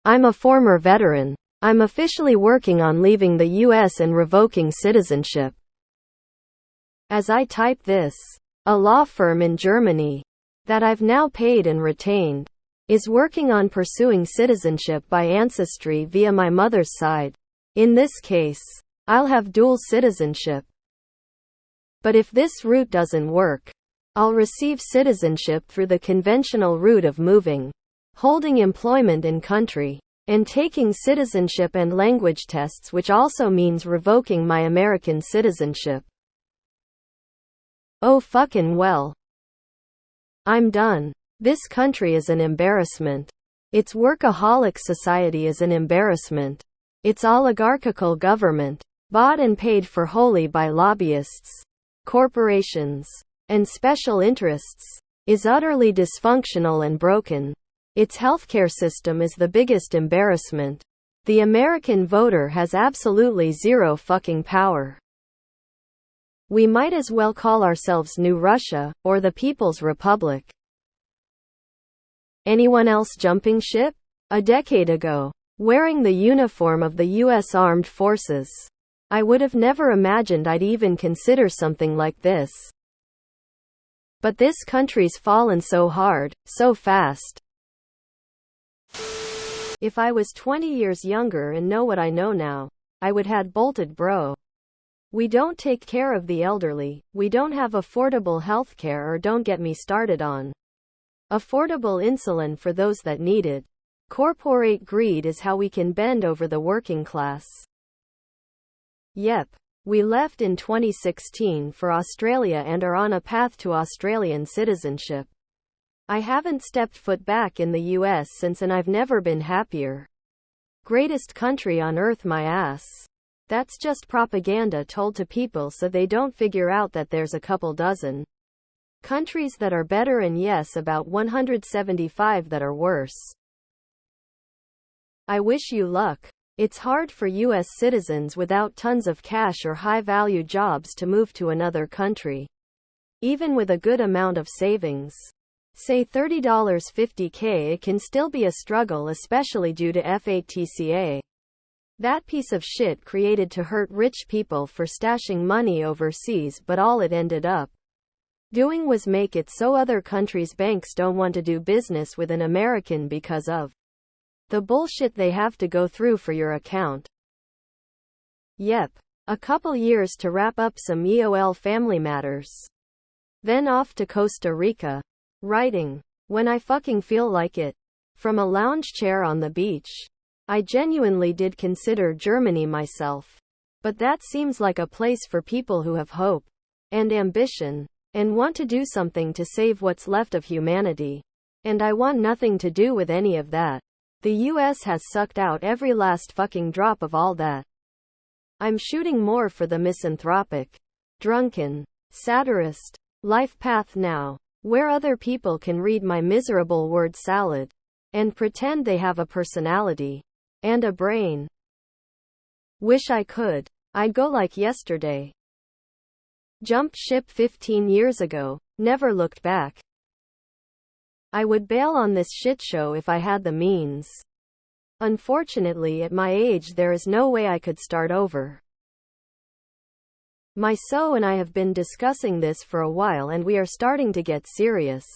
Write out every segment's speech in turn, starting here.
I'm a former veteran. I'm officially working on leaving the US and revoking citizenship. As I type this, a law firm in Germany, that I've now paid and retained, is working on pursuing citizenship by ancestry via my mother's side. In this case, I'll have dual citizenship. But if this route doesn't work, I'll receive citizenship through the conventional route of moving, holding employment in country, and taking citizenship and language tests, which also means revoking my American citizenship. Oh fucking well. I'm done. This country is an embarrassment. Its workaholic society is an embarrassment. Its oligarchical government, bought and paid for wholly by lobbyists, corporations, and special interests, is utterly dysfunctional and broken. Its healthcare system is the biggest embarrassment. The American voter has absolutely zero fucking power. We might as well call ourselves New Russia, or the People's Republic. Anyone else jumping ship? A decade ago, wearing the uniform of the U.S. Armed Forces, I would have never imagined I'd even consider something like this. But this country's fallen so hard, so fast. If I was 20 years younger and know what I know now, I would had bolted, bro. We don't take care of the elderly, we don't have affordable healthcare, or don't get me started on affordable insulin for those that need it. Corporate greed is how we can bend over the working class. Yep. We left in 2016 for Australia and are on a path to Australian citizenship. I haven't stepped foot back in the US since, and I've never been happier. Greatest country on earth, my ass. That's just propaganda told to people so they don't figure out that there's a couple dozen countries that are better, and yes, about 175 that are worse. I wish you luck. It's hard for US citizens without tons of cash or high-value jobs to move to another country. Even with a good amount of savings, say $30, $50K, it can still be a struggle, especially due to FATCA. That piece of shit created to hurt rich people for stashing money overseas, but all it ended up doing was make it so other countries' banks don't want to do business with an American because of the bullshit they have to go through for your account. Yep. A couple years to wrap up some EOL family matters. Then off to Costa Rica. Writing when I fucking feel like it. From a lounge chair on the beach. I genuinely did consider Germany myself. But that seems like a place for people who have hope and ambition and want to do something to save what's left of humanity. And I want nothing to do with any of that. The US has sucked out every last fucking drop of all that. I'm shooting more for the misanthropic, drunken, satirist life path now, where other people can read my miserable word salad and pretend they have a personality and a brain. Wish I could. I'd go like yesterday. Jumped ship 15 years ago, never looked back. I would bail on this shit show if I had the means. Unfortunately, at my age, there is no way I could start over. My so and I have been discussing this for a while, and we are starting to get serious.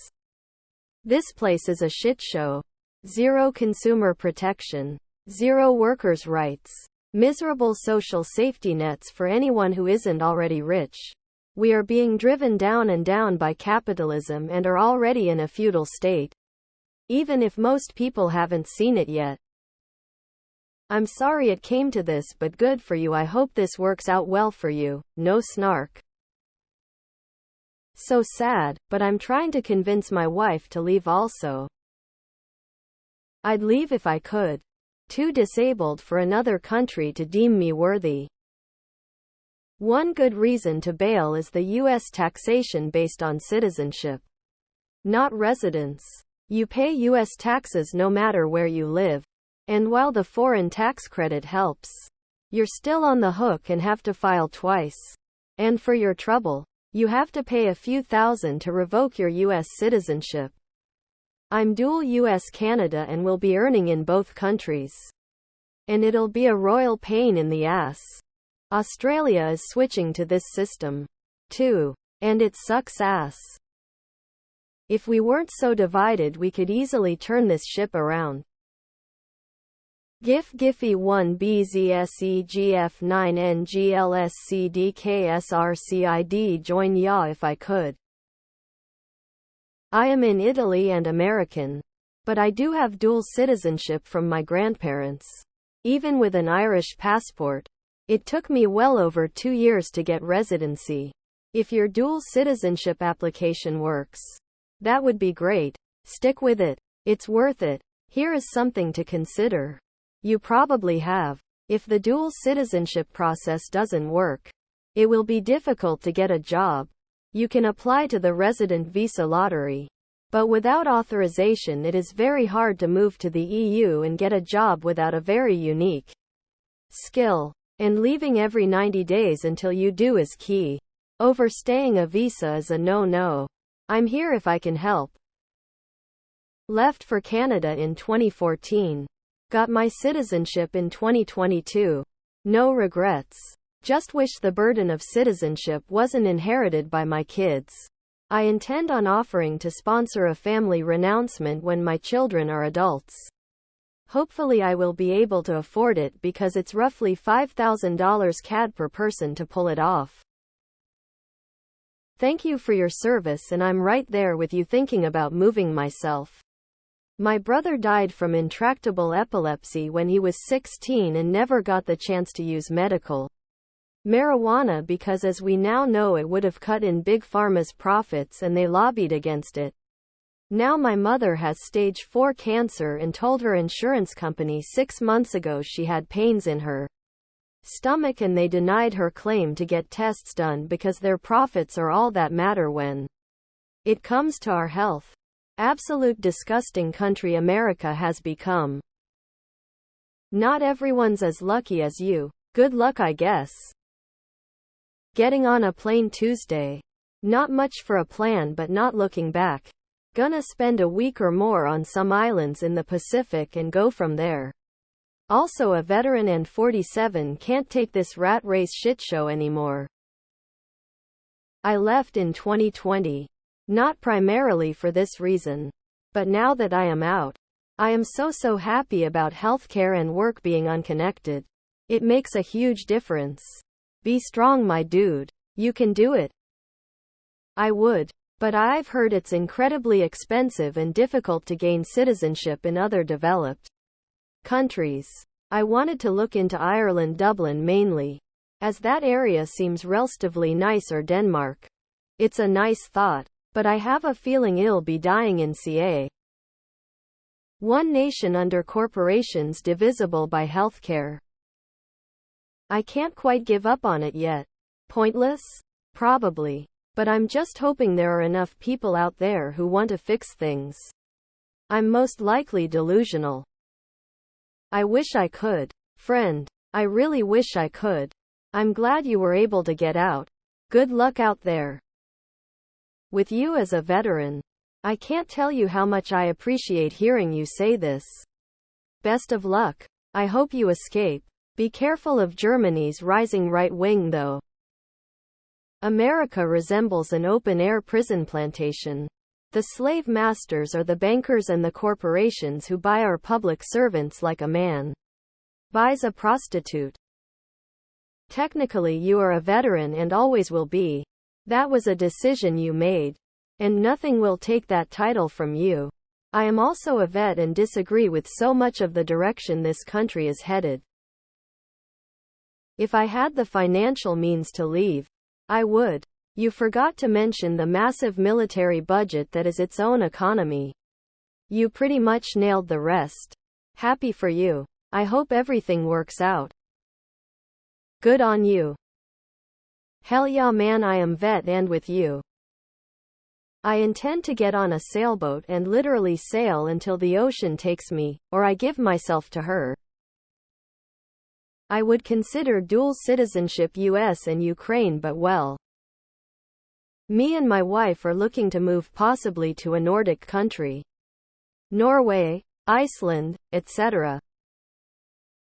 This place is a shit show. Zero consumer protection. Zero workers' rights. Miserable social safety nets for anyone who isn't already rich. We are being driven down and down by capitalism and are already in a feudal state. Even if most people haven't seen it yet. I'm sorry it came to this, but good for you. I hope this works out well for you. No snark. So sad, but I'm trying to convince my wife to leave also. I'd leave if I could. Too disabled for another country to deem me worthy. One good reason to bail is the U.S. taxation based on citizenship, not residence. You pay U.S. taxes no matter where you live. And while the foreign tax credit helps, you're still on the hook and have to file twice. And for your trouble, you have to pay a few thousand to revoke your U.S. citizenship. I'm dual US Canada and will be earning in both countries. And it'll be a royal pain in the ass. Australia is switching to this system, too. And it sucks ass. If we weren't so divided, we could easily turn this ship around. GIF Giphy 1 BZSEGF 9 NGLSCDKSRCID join ya if I could. I am in Italy and American, but I do have dual citizenship from my grandparents. Even with an Irish passport, it took me well over 2 years to get residency. If your dual citizenship application works, that would be great. Stick with it. It's worth it. Here is something to consider. You probably have. If the dual citizenship process doesn't work, it will be difficult to get a job. You can apply to the resident visa lottery, but without authorization it is very hard to move to the EU and get a job without a very unique skill. And leaving every 90 days until you do is key. Overstaying a visa is a no-no. I'm here if I can help. Left for Canada in 2014. Got my citizenship in 2022. No regrets. Just wish the burden of citizenship wasn't inherited by my kids. I intend on offering to sponsor a family renouncement when my children are adults. Hopefully I will be able to afford it because it's roughly $5,000 CAD per person to pull it off. Thank you for your service, and I'm right there with you thinking about moving myself. My brother died from intractable epilepsy when he was 16 and never got the chance to use medical marijuana because, as we now know, it would have cut in Big Pharma's profits and they lobbied against it. Now my mother has stage 4 cancer and told her insurance company 6 months ago she had pains in her stomach and they denied her claim to get tests done because their profits are all that matter when it comes to our health. Absolute disgusting country America has become. Not everyone's as lucky as you. Good luck, I guess. Getting on a plane Tuesday. Not much for a plan, but not looking back. Gonna spend a week or more on some islands in the Pacific and go from there. Also a veteran and 47, can't take this rat race shitshow anymore. I left in 2020. Not primarily for this reason. But now that I am out, I am so happy about healthcare and work being unconnected. It makes a huge difference. Be strong, my dude. You can do it. I would. But I've heard it's incredibly expensive and difficult to gain citizenship in other developed countries. I wanted to look into Ireland, Dublin mainly, as that area seems relatively nice, or Denmark. It's a nice thought, but I have a feeling it'll be dying in CA. One nation under corporations divisible by healthcare. I can't quite give up on it yet. Pointless? Probably. But I'm just hoping there are enough people out there who want to fix things. I'm most likely delusional. I wish I could. Friend. I really wish I could. I'm glad you were able to get out. Good luck out there. With you as a veteran. I can't tell you how much I appreciate hearing you say this. Best of luck. I hope you escape. Be careful of Germany's rising right wing though. America resembles an open-air prison plantation. The slave masters are the bankers and the corporations who buy our public servants like a man buys a prostitute. Technically you are a veteran and always will be. That was a decision you made. And nothing will take that title from you. I am also a vet and disagree with so much of the direction this country is headed. If I had the financial means to leave, I would. You forgot to mention the massive military budget that is its own economy. You pretty much nailed the rest. Happy for you. I hope everything works out. Good on you. Hell yeah, man, I am vet and with you. I intend to get on a sailboat and literally sail until the ocean takes me, or I give myself to her. I would consider dual citizenship US and Ukraine, but well. Me and my wife are looking to move possibly to a Nordic country. Norway, Iceland, etc.